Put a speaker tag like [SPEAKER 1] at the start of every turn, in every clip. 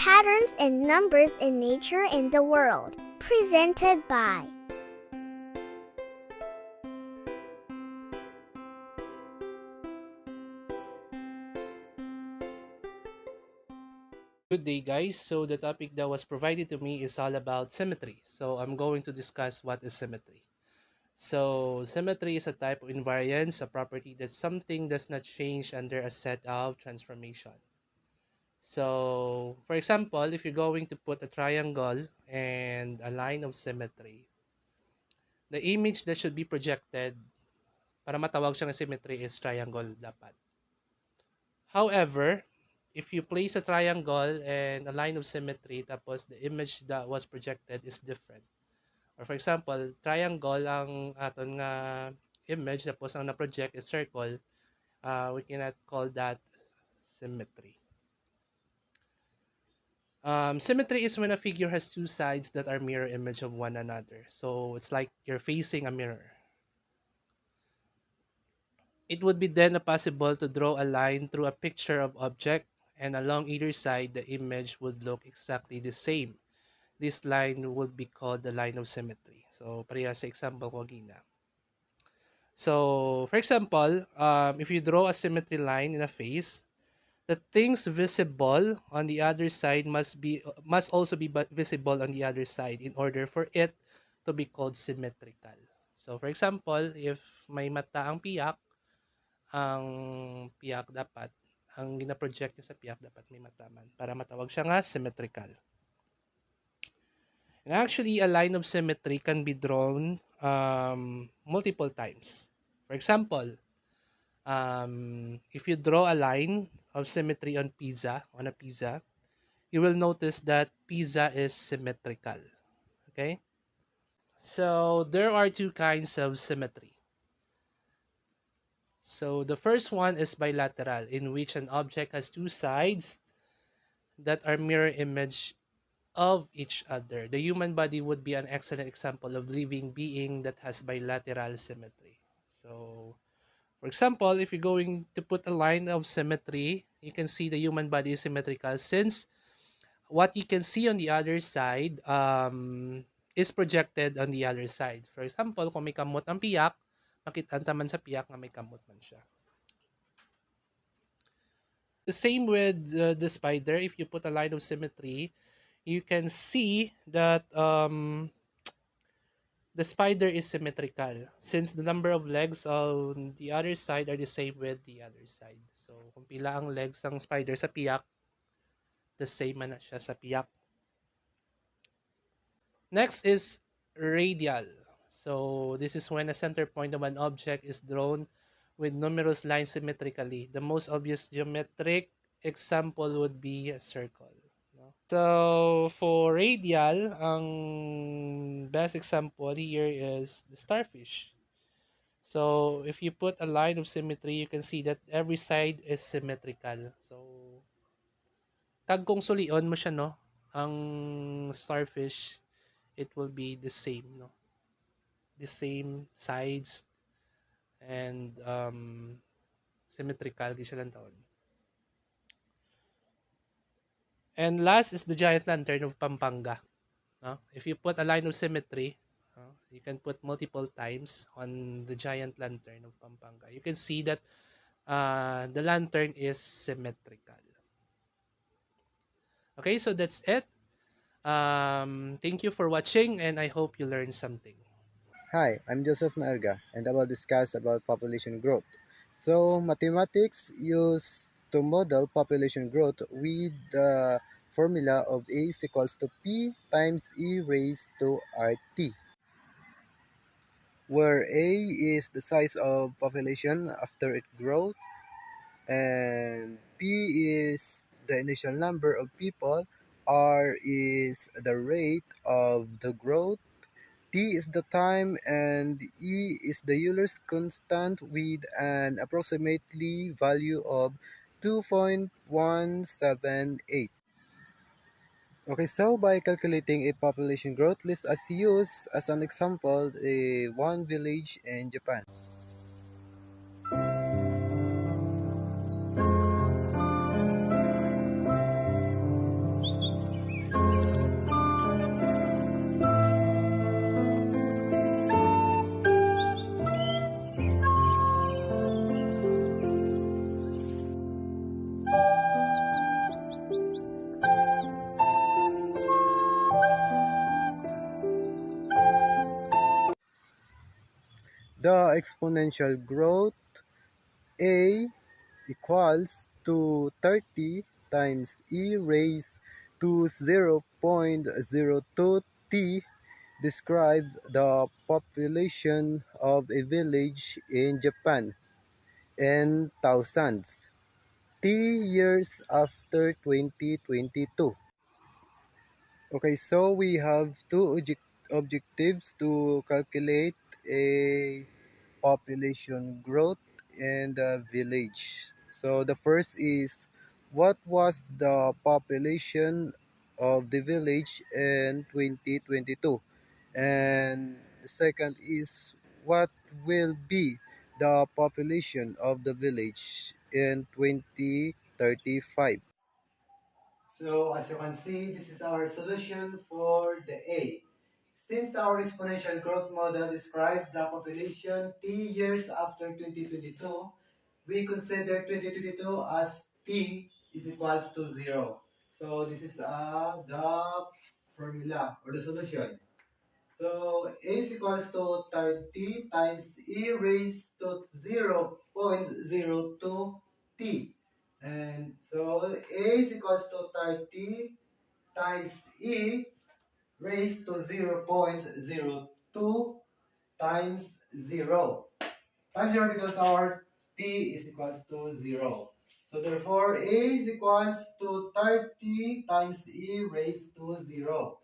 [SPEAKER 1] Patterns and Numbers in Nature and the World, presented by
[SPEAKER 2] Good day, guys. So the topic that was provided to me is all about symmetry. So I'm going to discuss what is symmetry. So symmetry is a type of invariance, a property that something does not change under a set of transformation. So for example, if you're going to put a triangle and a line of symmetry, the image that should be projected para matawag siyang symmetry is triangle dapat. However, if you place a triangle and a line of symmetry tapos the image that was projected is different. Or for example, triangle ang aton nga image tapos ang na-project is circle, we cannot call that symmetry. Symmetry is when a figure has two sides that are mirror image of one another. So it's like you're facing a mirror. It would be then possible to draw a line through a picture of object, and along either side the image would look exactly the same. This line would be called the line of symmetry. So pareha sa example ko gina. So for example, if you draw a symmetry line in a face, the things visible on the other side must also be visible on the other side in order for it to be called symmetrical. So for example, if may mata ang piyak dapat, ang gina-project niya sa piyak dapat may mataman para matawag siya nga symmetrical. And actually, a line of symmetry can be drawn multiple times. For example, if you draw a line of symmetry on a pizza, you will notice that pizza is symmetrical. Okay? So, there are two kinds of symmetry. So, the first one is bilateral, in which an object has two sides that are mirror image of each other. The human body would be an excellent example of living being that has bilateral symmetry. So, for example, if you're going to put a line of symmetry, you can see the human body is symmetrical since what you can see on the other side is projected on the other side. For example, kung may kamot ang piyak, makita man sa piyak na may kamot man siya. The same with the spider. If you put a line of symmetry, you can see that the spider is symmetrical since the number of legs on the other side are the same with the other side. So, kung pila ang legs ng spider sa piyak, the same man na siya sa piyak. Next is radial. So, this is when a center point of an object is drawn with numerous lines symmetrically. The most obvious geometric example would be a circle. No? So, for radial, ang best example here is the starfish. So, if you put a line of symmetry, you can see that every side is symmetrical. So, kag kung sulion mo siya, no, ang starfish, it will be the same, no? The same sides and symmetrical gid siya lang taon. And last is the giant lantern of Pampanga. No? If you put a line of symmetry, you can put multiple times on the giant lantern of Pampanga. You can see that the lantern is symmetrical. Okay, so that's it. Thank you for watching, and I hope you learned something.
[SPEAKER 3] Hi, I'm Joseph Naelga, and I will discuss about population growth. So, mathematics used to model population growth with the formula of A is equals to P times E raised to RT, where A is the size of population after it grows, and P is the initial number of people, R is the rate of the growth, T is the time, and E is the Euler's constant with an approximately value of 2.178. Okay, so by calculating a population growth, let's use as an example one village in Japan. The exponential growth A equals to 30 times e raised to 0.02 t describe the population of a village in Japan in thousands t years after 2022. Okay, so we have two objectives to calculate a population growth in the village. So the first is what was the population of the village in 2022? And the second is what will be the population of the village in 2035? So as you can see, this is our solution for the A. Since our exponential growth model described the population t years after 2022, we consider 2022 as t is equals to 0. So this is the formula or the solution. So A is equals to 30 times e raised to 0.02t. And so A is equals to 30 times e raised to 0.02 times 0. Times 0 because our t is equals to 0. So therefore A is equals to 30 times e raised to 0.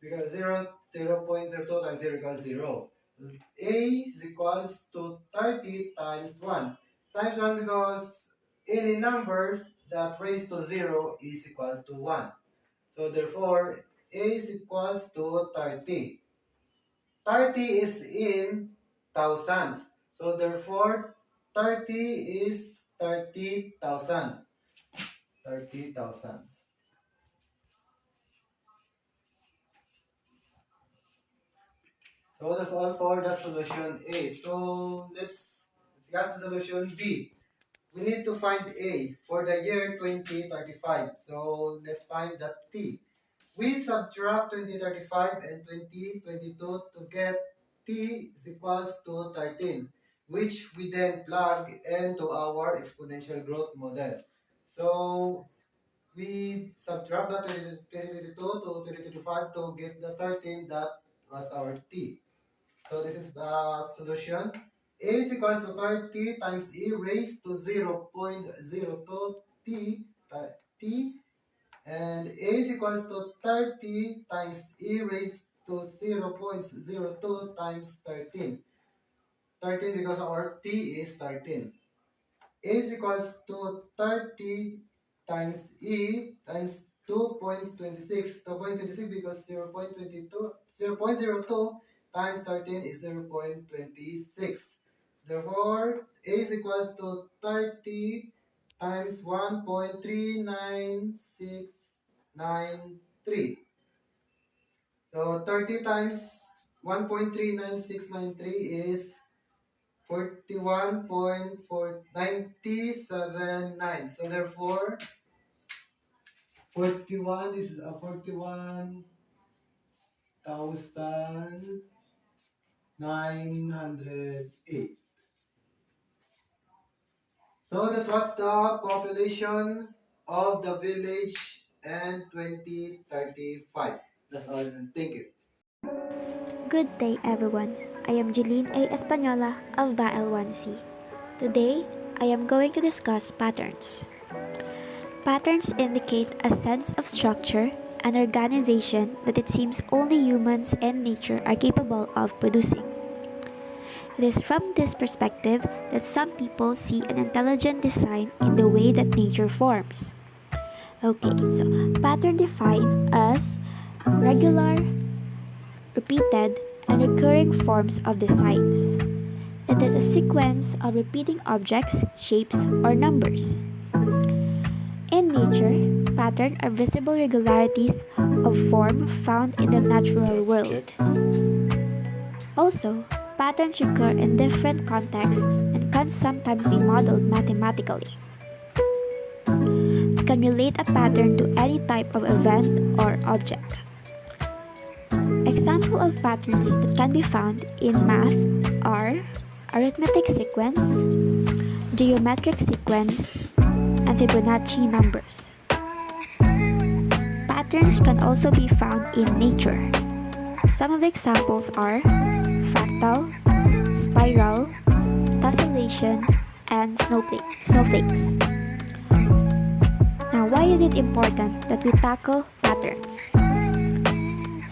[SPEAKER 3] Because 0.02 times 0 equals 0. So A is equals to 30 times 1. Times 1 because any number that raised to 0 is equal to 1. So therefore, A is equals to 30. 30 is in thousands. So therefore, 30 is 30,000. 30,000. So that's all for the solution A. So let's discuss the solution B. We need to find A for the year 2035. So let's find the T. We subtract 2035 and 2022 to get T is equals to 13, which we then plug into our exponential growth model. So we subtract the 2022 to 2025 to get the 13 that was our T. So this is the solution. A is equals to 30 times e raised to 0.02 t and A is equals to 30 times e raised to 0.02 times 13. 13 because our t is 13. A is equals to 30 times E times 2.26. 2.26 because 0.02 times 13 is 0.26. Therefore, A is equals to 30 times 1.39693. So 30 times 1.39693 is 41.4979. So therefore, 41, this is a 41,908. So that was the population of the village in 2035. That's all. Thank you.
[SPEAKER 4] Good day, everyone. I am Jeline A. Espanola of Baal 1C. Today, I am going to discuss patterns. Patterns indicate a sense of structure and organization that it seems only humans and nature are capable of producing. It is from this perspective that some people see an intelligent design in the way that nature forms. Okay, so pattern defined as regular, repeated, and recurring forms of designs. It is a sequence of repeating objects, shapes, or numbers. In nature, patterns are visible regularities of form found in the natural world. Also, patterns occur in different contexts and can sometimes be modeled mathematically. You can relate a pattern to any type of event or object. Examples of patterns that can be found in math are arithmetic sequence, geometric sequence, and Fibonacci numbers. Patterns can also be found in nature. Some of the examples are fractal, spiral, tessellation, and snowflakes. Now, why is it important that we tackle patterns?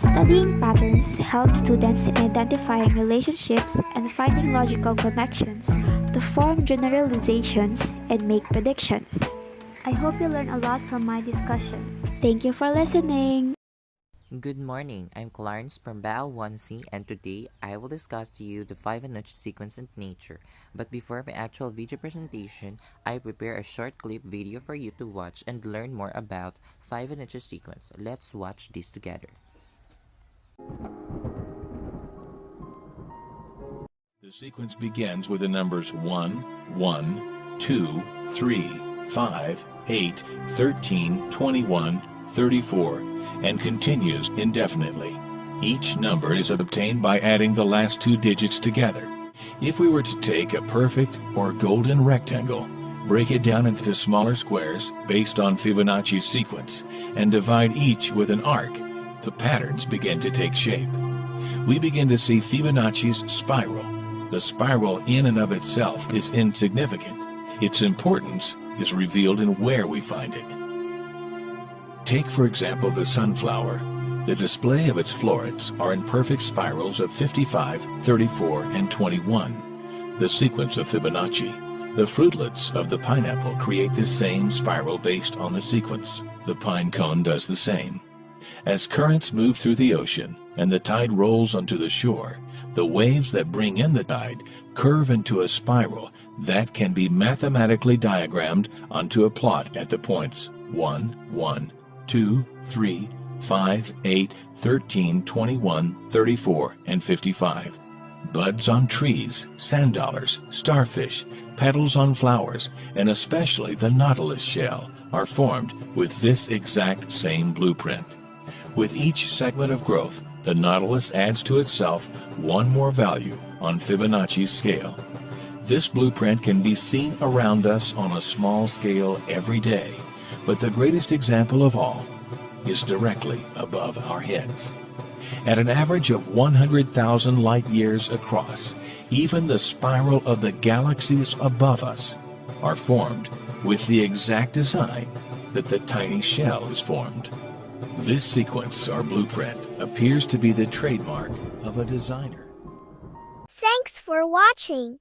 [SPEAKER 4] Studying patterns helps students in identifying relationships and finding logical connections to form generalizations and make predictions. I hope you learned a lot from my discussion. Thank you for listening.
[SPEAKER 5] Good morning, I'm Clarence from Baal 1C, and today I will discuss to you the Fibonacci sequence in nature. But before my actual video presentation, I prepare a short clip video for you to watch and learn more about Fibonacci sequence. Let's watch this together.
[SPEAKER 6] The sequence begins with the numbers 1, 1, 2, 3, 5, 8, 13, 21, 34, and continues indefinitely. Each number is obtained by adding the last two digits together. If we were to take a perfect or golden rectangle, break it down into smaller squares based on Fibonacci's sequence, and divide each with an arc, the patterns begin to take shape. We begin to see Fibonacci's spiral. The spiral in and of itself is insignificant. Its importance is revealed in where we find it. Take, for example, the sunflower. The display of its florets are in perfect spirals of 55, 34, and 21. The sequence of Fibonacci. The fruitlets of the pineapple create the same spiral based on the sequence. The pine cone does the same. As currents move through the ocean and the tide rolls onto the shore, the waves that bring in the tide curve into a spiral that can be mathematically diagrammed onto a plot at the points 1, 1, 2, 3, 5, 8, 13, 21, 34, and 55. Buds on trees, sand dollars, starfish, petals on flowers, and especially the nautilus shell are formed with this exact same blueprint. With each segment of growth, the nautilus adds to itself one more value on Fibonacci's scale. This blueprint can be seen around us on a small scale every day, but the greatest example of all is directly above our heads. At an average of 100,000 light years across, even the spiral of the galaxies above us are formed with the exact design that the tiny shell is formed. This sequence or blueprint appears to be the trademark of a designer.
[SPEAKER 1] Thanks for watching.